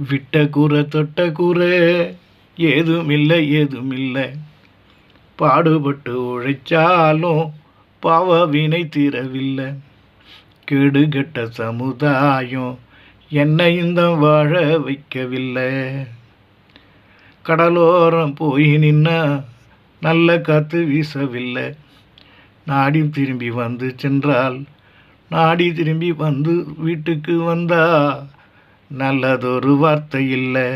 விட்ட கூரை தொட்ட கூரை ஏதுமில்லை ஏதுமில்லை, பாடுபட்டு உழைச்சாலும் பாவ வினை தீரவில்லை. கேடுகெட்ட சமுதாயம் என்னை இந்த வாழ வைக்கவில்லை. கடலோரம் போய் நின்னா நல்ல காத்து வீசவில்லை. நாடி திரும்பி வந்து சென்றால், நாடி திரும்பி வந்து வீட்டுக்கு வந்தா நல்லதொரு வார்த்தை இல்லை.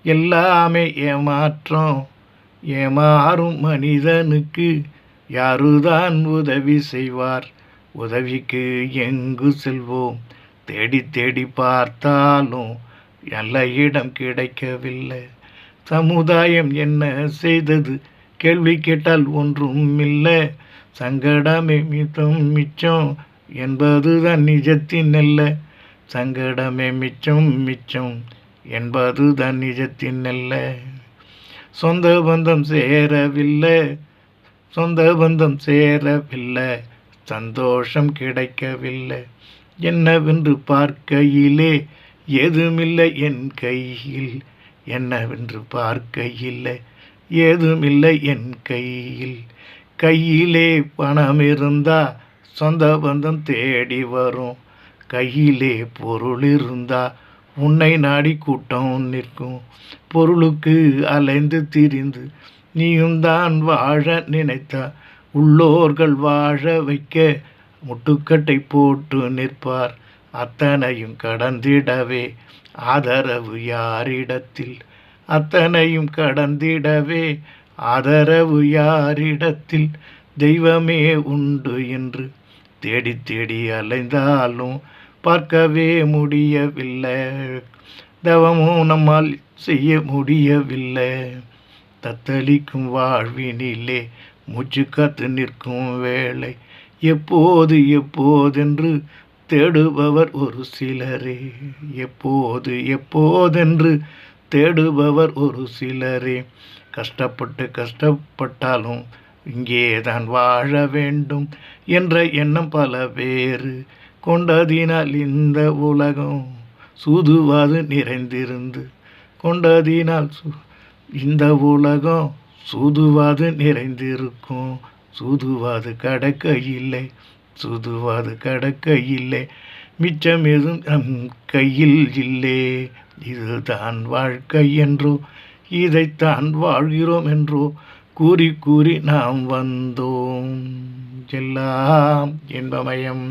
எல்லாமே ஏமாற்றம். ஏமாறும் மனிதனுக்கு யாருதான் உதவி செய்வார்? உதவிக்கு எங்கு செல்வோம்? தேடி தேடி பார்த்தாலும் நல்ல இடம் கிடைக்கவில்லை. சமுதாயம் என்ன செய்தது? கேள்வி கேட்டால் ஒன்றும் இல்லை. சங்கடமே மிச்சம் மிச்சம் என்பதுதான் நிஜத்தின் அல்ல. சங்கடமே மிச்சம் மிச்சம் என்பதுதான் நிஜத்தின் அல்ல. சொந்த பந்தம் சேரவில்லை, சொந்த பந்தம் சேரவில்லை, சந்தோஷம் கிடைக்கவில்லை. என்னவென்று பார்க்கையிலே ஏதுமில்லை என் கையில். என்னவென்று பார்க்கையில்லை ஏதுமில்லை என் கையில். கையிலே பணம் இருந்தா சொந்த பந்தம் தேடி வரும். கையிலே பொருள் இருந்தா உன்னை நாடி கூட்டம் நிற்கும். பொருளுக்கு அலைந்து திரிந்து நீயும் தான் வாழ நினைத்தா உள்ளோர்கள் வாழ வைக்க முட்டுக்கட்டை போட்டு நிற்பார். அத்தனையும் கடந்திடவே ஆதரவு யாரிடத்தில்? அத்தனையும் கடந்திடவே ஆதரவு யாரிடத்தில்? தெய்வமே உண்டு என்று தேடி தேடி அலைந்தாலும் பார்க்கவே முடியவில்லை. தவமும் நம்மால் செய்ய முடியவில்லை. தத்தளிக்கும் வாழ்வினிலே மூச்சு காத்து நிற்கும் வேளை எப்போது எப்போதென்று தேடுபவர் ஒரு சிலரே. எப்போது எப்போதென்று தேடுபவர் ஒரு சிலரே. கஷ்டப்பட்டு கஷ்டப்பட்டாலும் இங்கே தான் வாழ வேண்டும் என்ற எண்ணம் பல பேரு கொண்டதினால் இந்த உலகம் சூதுவாது நிறைந்திருந்து. கொண்டதினால் இந்த உலகம் சூதுவாது நிறைந்திருக்கும். சூதுவாது கடக்க இல்லை, சூதுவாது கடக்க இல்லை, மிச்சம் எதுவும் நம் கையில் இல்லை. இதுதான் வாழ்க்கை என்றோ இதைத்தான் வாழ்கிறோம் என்றோ கூறி கூறி நாம் வந்தோம். எல்லாம் இன்பமயம்.